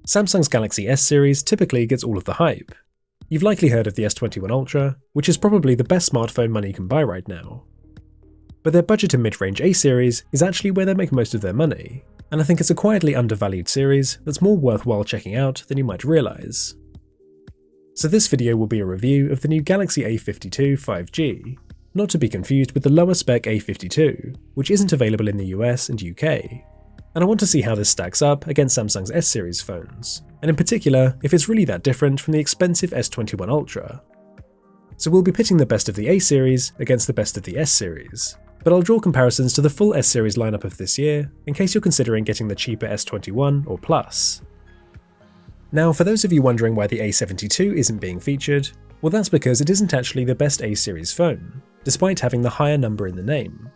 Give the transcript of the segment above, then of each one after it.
Samsung's Galaxy S series typically gets all of the hype. You've likely heard of the S21 Ultra, which is probably the best smartphone money can buy right now. But their budget and mid-range A series is actually where they make most of their money, and I think it's a quietly undervalued series that's more worthwhile checking out than you might realise. So this video will be a review of the new Galaxy A52 5G, not to be confused with the lower spec A52, which isn't available in the US and UK. And I want to see how this stacks up against Samsung's S series phones, and in particular if it's really that different from the expensive S21 Ultra. So we'll be pitting the best of the A series against the best of the S series, but I'll draw comparisons to the full S series lineup of this year in case you're considering getting the cheaper S21 or Plus. Now, for those of you wondering why the A72 isn't being featured, well, that's because it isn't actually the best A series phone, despite having the higher number in the name.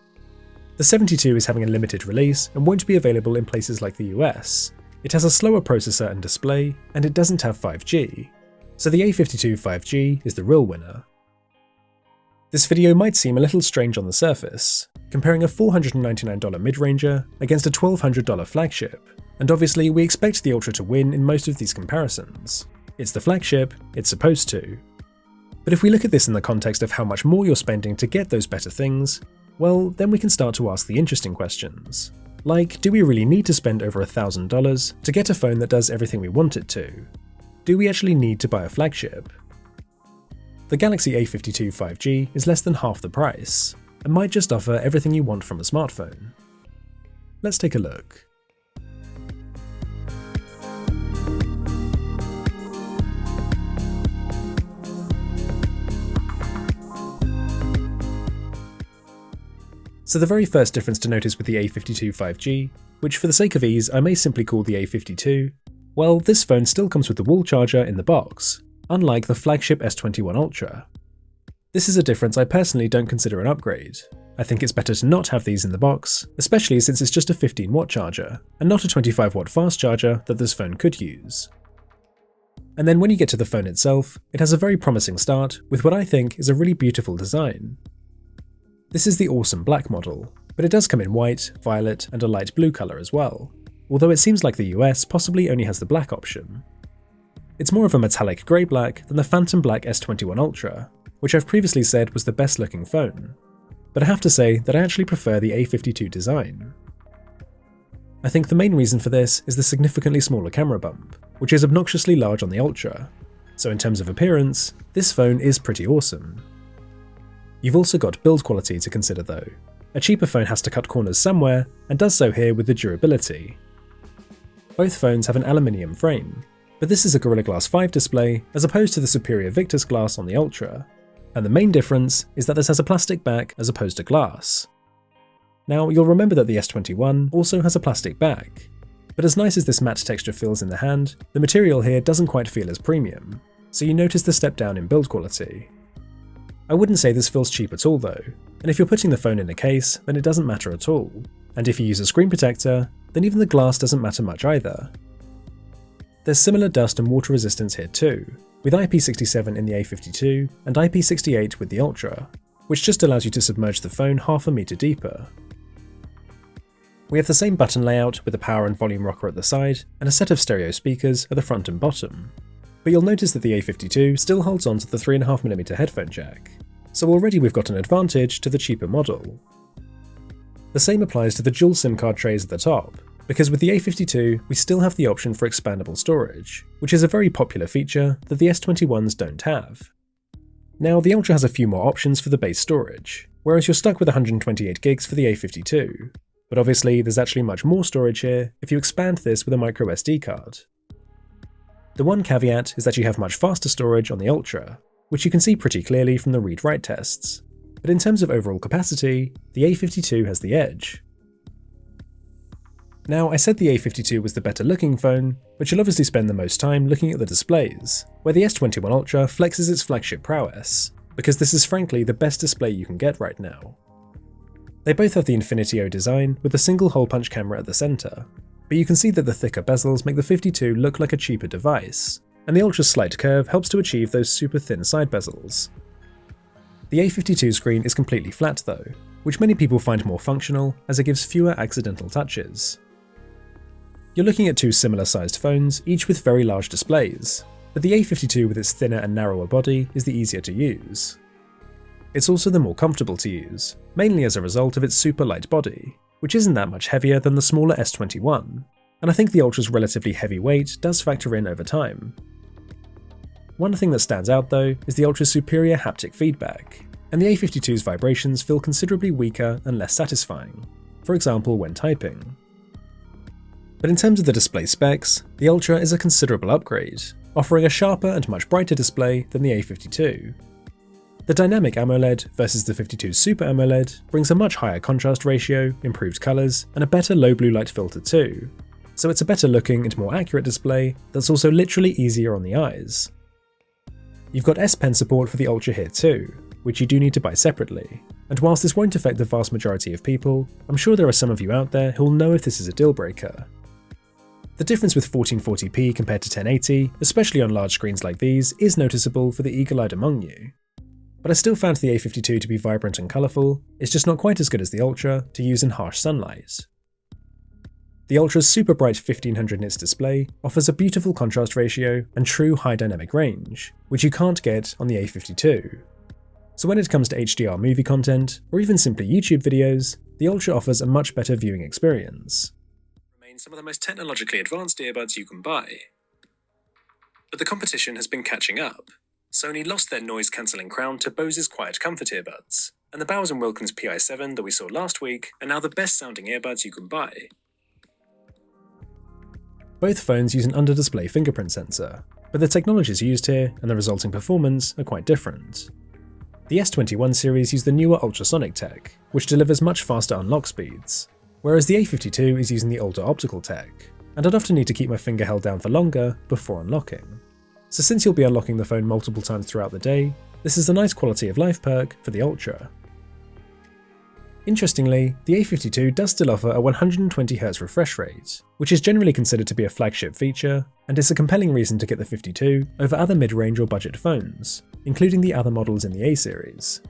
The 72 is having a limited release and won't be available in places like the US. It has a slower processor and display, and it doesn't have 5G, so the A52 5G is the real winner. This video might seem a little strange on the surface, comparing a $499 mid-ranger against a $1,200 flagship, and obviously we expect the Ultra to win in most of these comparisons. It's the flagship, it's supposed to. But if we look at this in the context of how much more you're spending to get those better things, well, then we can start to ask the interesting questions. Like, do we really need to spend over $1,000 to get a phone that does everything we want it to? Do we actually need to buy a flagship? The Galaxy A52 5G is less than half the price, and might just offer everything you want from a smartphone. Let's take a look. So the very first difference to notice with the A52 5G, which for the sake of ease I may simply call the A52, well, this phone still comes with the wall charger in the box, unlike the flagship S21 Ultra. This is a difference I personally don't consider an upgrade. I think it's better to not have these in the box, especially since it's just a 15-watt charger, and not a 25-watt fast charger that this phone could use. And then when you get to the phone itself, it has a very promising start with what I think is a really beautiful design. This is the awesome black model, but it does come in white, violet, and a light blue colour as well, although it seems like the US possibly only has the black option. It's more of a metallic grey black than the phantom black S21 Ultra, which I've previously said was the best looking phone, but I have to say that I actually prefer the A52 design. I think the main reason for this is the significantly smaller camera bump, which is obnoxiously large on the Ultra, so in terms of appearance, this phone is pretty awesome. You've also got build quality to consider though. A cheaper phone has to cut corners somewhere, and does so here with the durability. Both phones have an aluminium frame, but this is a Gorilla Glass 5 display as opposed to the superior Victus glass on the Ultra, and the main difference is that this has a plastic back as opposed to glass. Now, you'll remember that the S21 also has a plastic back, but as nice as this matte texture feels in the hand, the material here doesn't quite feel as premium, so you notice the step down in build quality. I wouldn't say this feels cheap at all though, and if you're putting the phone in a case, then it doesn't matter at all, and if you use a screen protector, then even the glass doesn't matter much either. There's similar dust and water resistance here too, with IP67 in the A52 and IP68 with the Ultra, which just allows you to submerge the phone half a meter deeper. We have the same button layout with a power and volume rocker at the side and a set of stereo speakers at the front and bottom. But you'll notice that the A52 still holds on to the 3.5mm headphone jack, so already we've got an advantage to the cheaper model. The same applies to the dual SIM card trays at the top, because with the A52 we still have the option for expandable storage, which is a very popular feature that the S21s don't have. Now, the Ultra has a few more options for the base storage, whereas you're stuck with 128 gigs for the A52, but obviously there's actually much more storage here if you expand this with a microSD card. The one caveat is that you have much faster storage on the Ultra, which you can see pretty clearly from the read-write tests, but in terms of overall capacity, the A52 has the edge. Now, I said the A52 was the better looking phone, but you'll obviously spend the most time looking at the displays, where the S21 Ultra flexes its flagship prowess, because this is frankly the best display you can get right now. They both have the Infinity O design with a single hole punch camera at the centre, but you can see that the thicker bezels make the 52 look like a cheaper device, and the Ultra's slight curve helps to achieve those super thin side bezels. The A52 screen is completely flat though, which many people find more functional as it gives fewer accidental touches. You're looking at two similar sized phones, each with very large displays, but the A52 with its thinner and narrower body is the easier to use. It's also the more comfortable to use, mainly as a result of its super light body, which isn't that much heavier than the smaller S21, and I think the Ultra's relatively heavy weight does factor in over time. One thing that stands out though is the Ultra's superior haptic feedback, and the A52's vibrations feel considerably weaker and less satisfying, for example when typing. But in terms of the display specs, the Ultra is a considerable upgrade, offering a sharper and much brighter display than the A52. The dynamic AMOLED versus the 52's Super AMOLED brings a much higher contrast ratio, improved colours, and a better low blue light filter too, so it's a better looking and more accurate display that's also literally easier on the eyes. You've got S Pen support for the Ultra here too, which you do need to buy separately, and whilst this won't affect the vast majority of people, I'm sure there are some of you out there who'll know if this is a deal breaker. The difference with 1440p compared to 1080, especially on large screens like these, is noticeable for the eagle-eyed among you. But I still found the A52 to be vibrant and colourful, it's just not quite as good as the Ultra to use in harsh sunlight. The Ultra's super bright 1500 nits display offers a beautiful contrast ratio and true high dynamic range, which you can't get on the A52. So when it comes to HDR movie content, or even simply YouTube videos, the Ultra offers a much better viewing experience. Remain some of the most technologically advanced earbuds you can buy. But the competition has been catching up. Sony lost their noise-cancelling crown to Bose's quiet comfort earbuds, and the Bowers & Wilkins Pi7 that we saw last week are now the best-sounding earbuds you can buy. Both phones use an under-display fingerprint sensor, but the technologies used here and the resulting performance are quite different. The S21 series use the newer ultrasonic tech, which delivers much faster unlock speeds, whereas the A52 is using the older optical tech, and I'd often need to keep my finger held down for longer before unlocking. So since you'll be unlocking the phone multiple times throughout the day, this is a nice quality of life perk for the Ultra. Interestingly, the A52 does still offer a 120Hz refresh rate, which is generally considered to be a flagship feature, and is a compelling reason to get the 52 over other mid-range or budget phones, including the other models in the A series.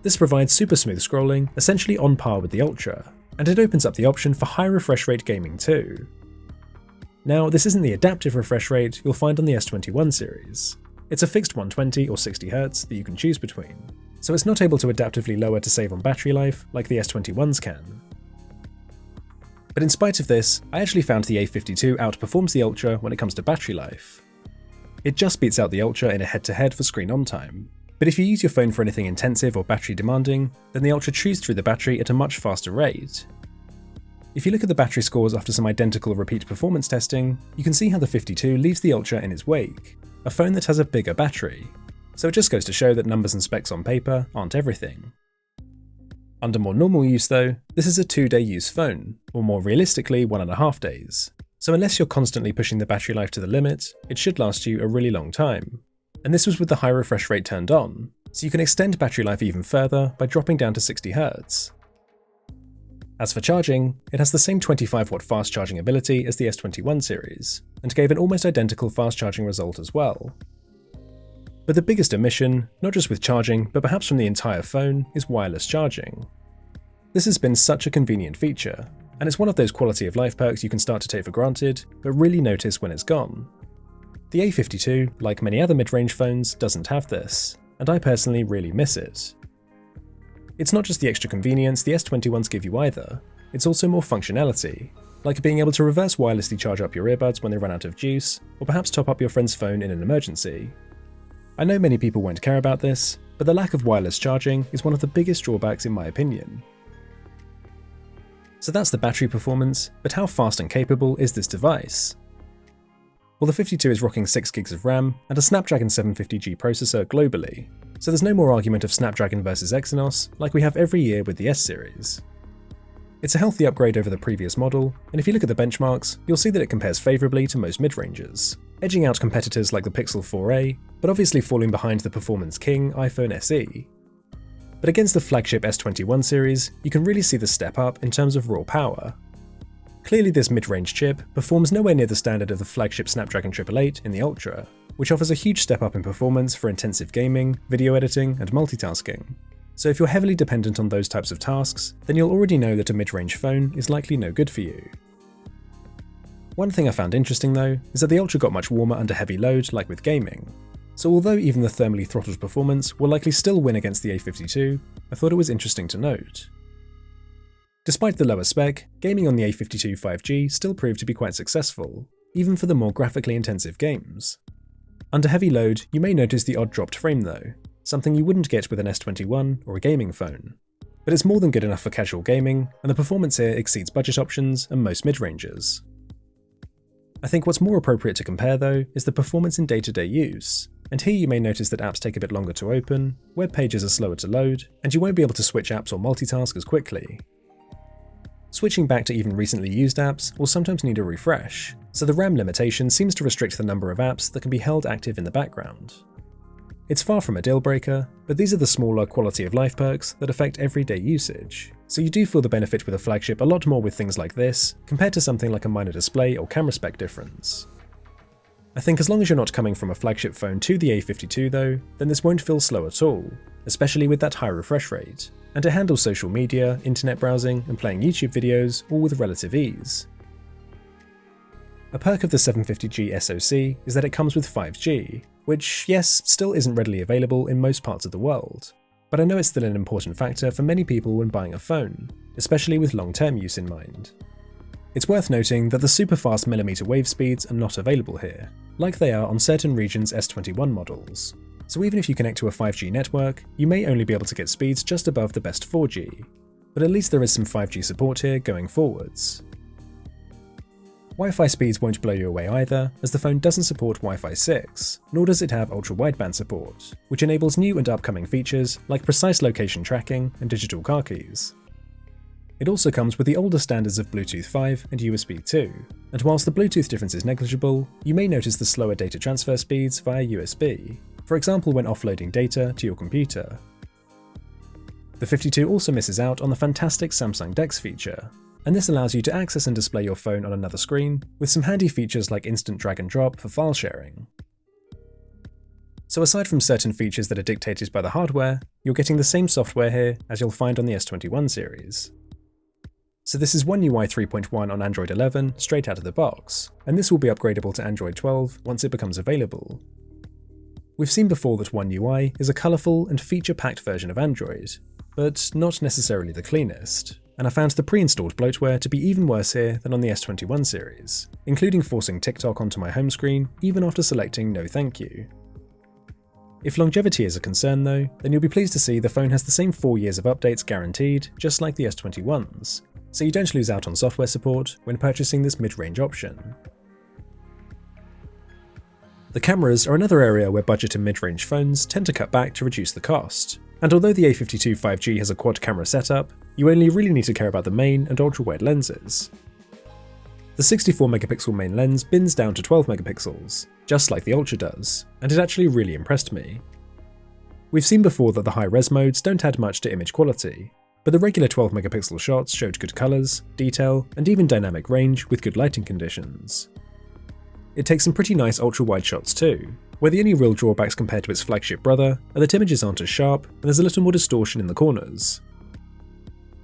This provides super smooth scrolling, essentially on par with the Ultra, and it opens up the option for high refresh rate gaming too. Now, this isn't the adaptive refresh rate you'll find on the S21 series. It's a fixed 120 or 60Hz that you can choose between, so it's not able to adaptively lower to save on battery life like the S21s can. But in spite of this, I actually found the A52 outperforms the Ultra when it comes to battery life. It just beats out the Ultra in a head-to-head for screen on time, but if you use your phone for anything intensive or battery demanding, then the Ultra chews through the battery at a much faster rate. If you look at the battery scores after some identical repeat performance testing, you can see how the 52 leaves the Ultra in its wake, a phone that has a bigger battery, so it just goes to show that numbers and specs on paper aren't everything. Under more normal use though, this is a 2-day use phone, or more realistically 1.5 days, so unless you're constantly pushing the battery life to the limit, it should last you a really long time. And this was with the high refresh rate turned on, so you can extend battery life even further by dropping down to 60Hz. As for charging, it has the same 25W fast charging ability as the S21 series, and gave an almost identical fast charging result as well. But the biggest omission, not just with charging, but perhaps from the entire phone, is wireless charging. This has been such a convenient feature, and it's one of those quality of life perks you can start to take for granted, but really notice when it's gone. The A52, like many other mid-range phones, doesn't have this, and I personally really miss it. It's not just the extra convenience the S21s give you either, it's also more functionality, like being able to reverse wirelessly charge up your earbuds when they run out of juice, or perhaps top up your friend's phone in an emergency. I know many people won't care about this, but the lack of wireless charging is one of the biggest drawbacks in my opinion. So that's the battery performance, but how fast and capable is this device? Well, the 52 is rocking 6GB of RAM and a Snapdragon 750G processor globally, so there's no more argument of Snapdragon versus Exynos like we have every year with the S series. It's a healthy upgrade over the previous model, and if you look at the benchmarks, you'll see that it compares favourably to most mid-rangers, edging out competitors like the Pixel 4a, but obviously falling behind the performance king iPhone SE. But against the flagship S21 series, you can really see the step up in terms of raw power. Clearly this mid-range chip performs nowhere near the standard of the flagship Snapdragon 888 in the Ultra, which offers a huge step up in performance for intensive gaming, video editing, and multitasking. So if you're heavily dependent on those types of tasks, then you'll already know that a mid-range phone is likely no good for you. One thing I found interesting though, is that the Ultra got much warmer under heavy load like with gaming. So although even the thermally throttled performance will likely still win against the A52, I thought it was interesting to note. Despite the lower spec, gaming on the A52 5G still proved to be quite successful, even for the more graphically intensive games. Under heavy load, you may notice the odd dropped frame though, something you wouldn't get with an S21 or a gaming phone. But it's more than good enough for casual gaming, and the performance here exceeds budget options and most mid-rangers. I think what's more appropriate to compare though is the performance in day-to-day use, and here you may notice that apps take a bit longer to open, web pages are slower to load, and you won't be able to switch apps or multitask as quickly. Switching back to even recently used apps will sometimes need a refresh, so the RAM limitation seems to restrict the number of apps that can be held active in the background. It's far from a deal breaker, but these are the smaller quality of life perks that affect everyday usage, so you do feel the benefit with a flagship a lot more with things like this, compared to something like a minor display or camera spec difference. I think as long as you're not coming from a flagship phone to the A52 though, then this won't feel slow at all, especially with that high refresh rate, and it handles social media, internet browsing, and playing YouTube videos all with relative ease. A perk of the 750G SoC is that it comes with 5G, which, yes, still isn't readily available in most parts of the world, but I know it's still an important factor for many people when buying a phone, especially with long-term use in mind. It's worth noting that the super fast millimeter wave speeds are not available here, like they are on certain regions' S21 models, so even if you connect to a 5G network, you may only be able to get speeds just above the best 4G, but at least there is some 5G support here going forwards. Wi-Fi speeds won't blow you away either, as the phone doesn't support Wi-Fi 6, nor does it have ultra-wideband support, which enables new and upcoming features like precise location tracking and digital car keys. It also comes with the older standards of Bluetooth 5 and USB 2, and whilst the Bluetooth difference is negligible, you may notice the slower data transfer speeds via USB, for example when offloading data to your computer. The 52 also misses out on the fantastic Samsung DeX feature, and this allows you to access and display your phone on another screen with some handy features like instant drag and drop for file sharing. So aside from certain features that are dictated by the hardware, you're getting the same software here as you'll find on the S21 series. So this is One UI 3.1 on Android 11 straight out of the box, and this will be upgradable to Android 12 once it becomes available. We've seen before that One UI is a colourful and feature-packed version of Android, but not necessarily the cleanest, and I found the pre-installed bloatware to be even worse here than on the S21 series, including forcing TikTok onto my home screen even after selecting no thank you. If longevity is a concern though, then you'll be pleased to see the phone has the same 4 years of updates guaranteed, just like the S21's, so you don't lose out on software support when purchasing this mid-range option. The cameras are another area where budget and mid-range phones tend to cut back to reduce the cost, and although the A52 5G has a quad camera setup, you only really need to care about the main and ultra-wide lenses. The 64-megapixel main lens bins down to 12 megapixels, just like the Ultra does, and it actually really impressed me. We've seen before that the high-res modes don't add much to image quality, but the regular 12-megapixel shots showed good colours, detail, and even dynamic range with good lighting conditions. It takes some pretty nice ultra-wide shots too, where the only real drawbacks compared to its flagship brother are that images aren't as sharp and there's a little more distortion in the corners.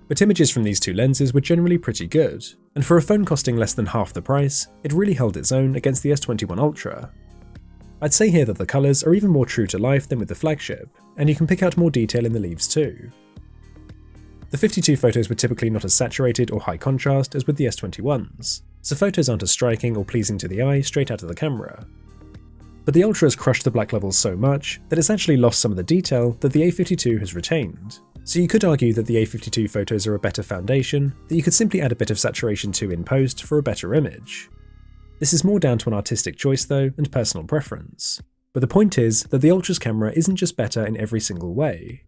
But images from these two lenses were generally pretty good, and for a phone costing less than half the price, it really held its own against the S21 Ultra. I'd say here that the colours are even more true to life than with the flagship, and you can pick out more detail in the leaves too. The 52 photos were typically not as saturated or high contrast as with the S21's, so photos aren't as striking or pleasing to the eye straight out of the camera. But the Ultra has crushed the black levels so much that it's actually lost some of the detail that the A52 has retained. So you could argue that the A52 photos are a better foundation that you could simply add a bit of saturation to in post for a better image. This is more down to an artistic choice though and personal preference. But the point is that the Ultra's camera isn't just better in every single way.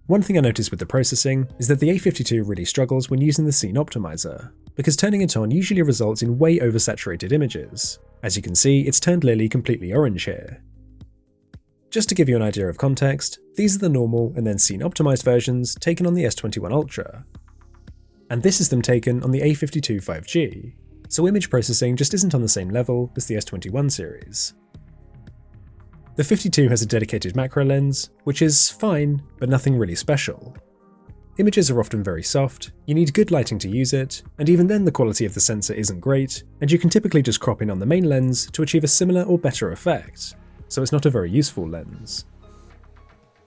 One thing I noticed with the processing is that the A52 really struggles when using the scene optimizer, because turning it on usually results in way oversaturated images. As you can see, it's turned Lily completely orange here. Just to give you an idea of context, these are the normal and then scene optimized versions taken on the S21 Ultra. And this is them taken on the A52 5G, so image processing just isn't on the same level as the S21 series. The 52 has a dedicated macro lens, which is fine, but nothing really special. images are often very soft, you need good lighting to use it, and even then the quality of the sensor isn't great, and you can typically just crop in on the main lens to achieve a similar or better effect, so it's not a very useful lens.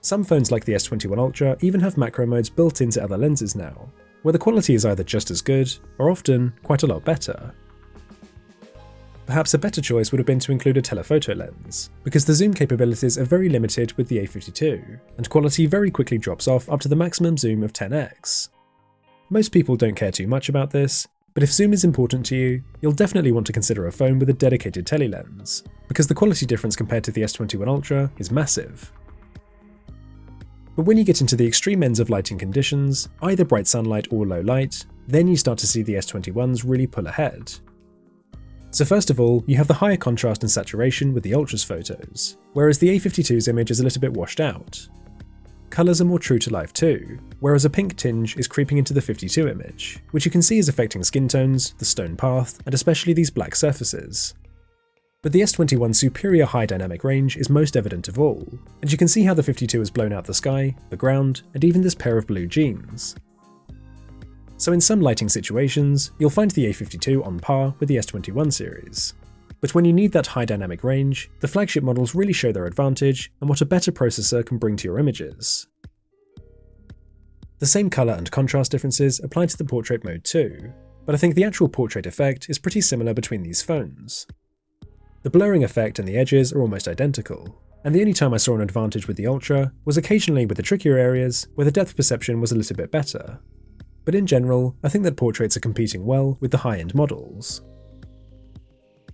Some phones like the S21 Ultra even have macro modes built into other lenses now, where the quality is either just as good, or often quite a lot better. Perhaps a better choice would have been to include a telephoto lens, because the zoom capabilities are very limited with the A52, and quality very quickly drops off up to the maximum zoom of 10x. Most people don't care too much about this, but if zoom is important to you, you'll definitely want to consider a phone with a dedicated telelens, because the quality difference compared to the S21 Ultra is massive. But when you get into the extreme ends of lighting conditions, either bright sunlight or low light, then you start to see the S21s really pull ahead. So first of all, you have the higher contrast and saturation with the Ultra's photos, whereas the A52's image is a little bit washed out. Colours are more true to life too, whereas a pink tinge is creeping into the 52 image, which you can see is affecting skin tones, the stone path, and especially these black surfaces. But the S21's superior high dynamic range is most evident of all, and you can see how the 52 has blown out the sky, the ground, and even this pair of blue jeans. So in some lighting situations, you'll find the A52 on par with the S21 series. But when you need that high dynamic range, the flagship models really show their advantage and what a better processor can bring to your images. The same colour and contrast differences apply to the portrait mode too, but I think the actual portrait effect is pretty similar between these phones. The blurring effect and the edges are almost identical, and the only time I saw an advantage with the Ultra was occasionally with the trickier areas where the depth perception was a little bit better. But in general, I think that portraits are competing well with the high-end models.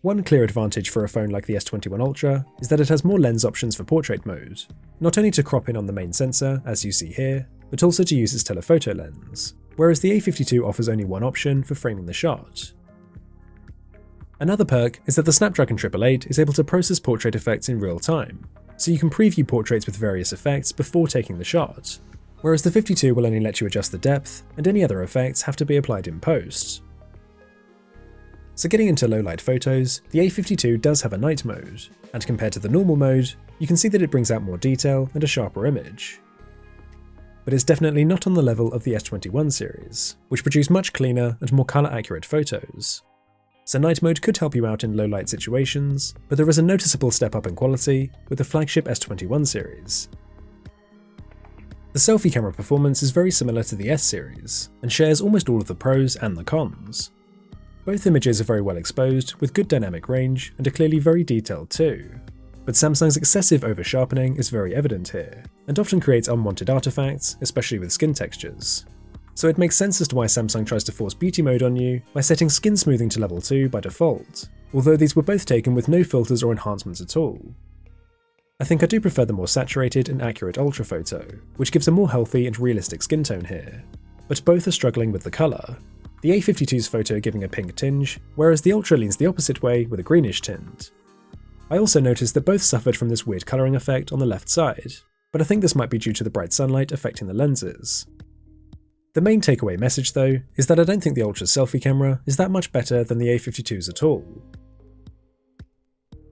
One clear advantage for a phone like the S21 Ultra is that it has more lens options for portrait mode, not only to crop in on the main sensor, as you see here, but also to use its telephoto lens, whereas the A52 offers only one option for framing the shot. Another perk is that the Snapdragon 888 is able to process portrait effects in real time, so you can preview portraits with various effects before taking the shot, whereas the 52 will only let you adjust the depth, and any other effects have to be applied in post. So getting into low light photos, the A52 does have a night mode, and compared to the normal mode, you can see that it brings out more detail and a sharper image. But it's definitely not on the level of the S21 series, which produce much cleaner and more colour accurate photos. So night mode could help you out in low light situations, but there is a noticeable step up in quality with the flagship S21 series. The selfie camera performance is very similar to the S series, and shares almost all of the pros and the cons. Both images are very well exposed, with good dynamic range, and are clearly very detailed too. But Samsung's excessive over-sharpening is very evident here, and often creates unwanted artifacts, especially with skin textures. So it makes sense as to why Samsung tries to force beauty mode on you by setting skin smoothing to level 2 by default, although these were both taken with no filters or enhancements at all. I think I do prefer the more saturated and accurate Ultra photo, which gives a more healthy and realistic skin tone here, but both are struggling with the colour, the A52's photo giving a pink tinge, whereas the Ultra leans the opposite way with a greenish tint. I also noticed that both suffered from this weird colouring effect on the left side, but I think this might be due to the bright sunlight affecting the lenses. The main takeaway message though is that I don't think the Ultra's selfie camera is that much better than the A52's at all.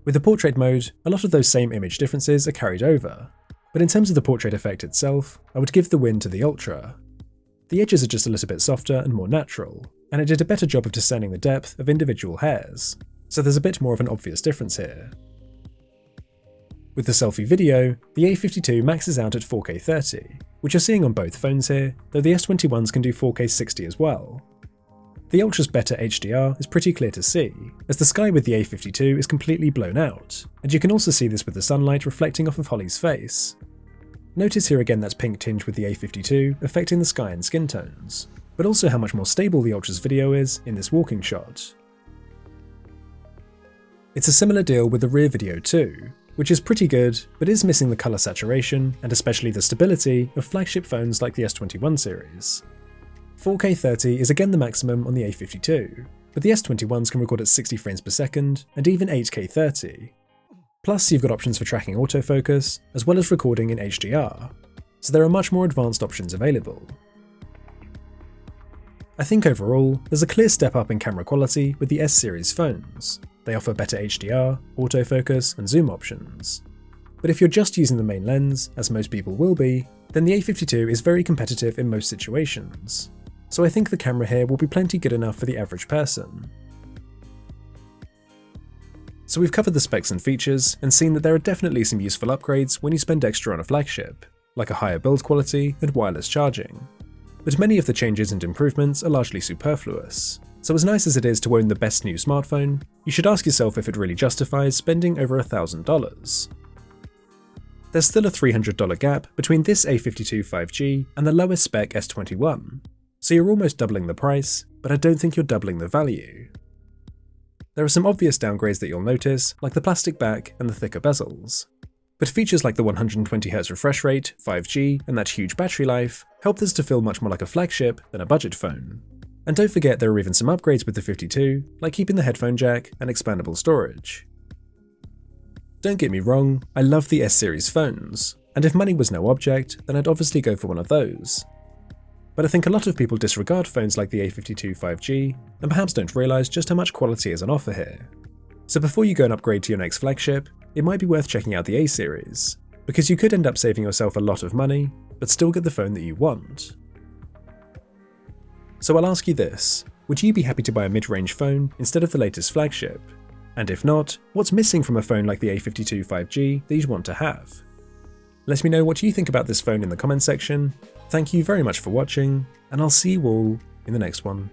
With the portrait mode, a lot of those same image differences are carried over, but in terms of the portrait effect itself, I would give the win to the Ultra. The edges are just a little bit softer and more natural, and it did a better job of discerning the depth of individual hairs, so there's a bit more of an obvious difference here. With the selfie video, the A52 maxes out at 4K 30, which you're seeing on both phones here, though the S21s can do 4K 60 as well. The Ultra's better HDR is pretty clear to see, as the sky with the A52 is completely blown out, and you can also see this with the sunlight reflecting off of Holly's face. Notice here again that pink tinge with the A52 affecting the sky and skin tones, but also how much more stable the Ultra's video is in this walking shot. It's a similar deal with the rear video too, which is pretty good, but is missing the colour saturation and especially the stability of flagship phones like the S21 series. 4K 30 is again the maximum on the A52, but the S21s can record at 60 frames per second and even 8K 30. Plus you've got options for tracking autofocus, as well as recording in HDR, so there are much more advanced options available. I think overall, there's a clear step up in camera quality with the S series phones. They offer better HDR, autofocus, and zoom options. But if you're just using the main lens, as most people will be, then the A52 is very competitive in most situations. So I think the camera here will be plenty good enough for the average person. So we've covered the specs and features, and seen that there are definitely some useful upgrades when you spend extra on a flagship, like a higher build quality and wireless charging. But many of the changes and improvements are largely superfluous. So as nice as it is to own the best new smartphone, you should ask yourself if it really justifies spending over $1,000. There's still a $300 gap between this A52 5G and the lowest spec S21, so you're almost doubling the price, but I don't think you're doubling the value. There are some obvious downgrades that you'll notice, like the plastic back and the thicker bezels. But features like the 120Hz refresh rate, 5G, and that huge battery life help this to feel much more like a flagship than a budget phone. And don't forget there are even some upgrades with the 52, like keeping the headphone jack and expandable storage. Don't get me wrong, I love the S-series phones, and if money was no object, then I'd obviously go for one of those. But I think a lot of people disregard phones like the A52 5G, and perhaps don't realise just how much quality is on offer here. So before you go and upgrade to your next flagship, it might be worth checking out the A-series, because you could end up saving yourself a lot of money, but still get the phone that you want. So I'll ask you this, would you be happy to buy a mid-range phone instead of the latest flagship? And if not, what's missing from a phone like the A52 5G that you'd want to have? Let me know what you think about this phone in the comments section. Thank you very much for watching, and I'll see you all in the next one.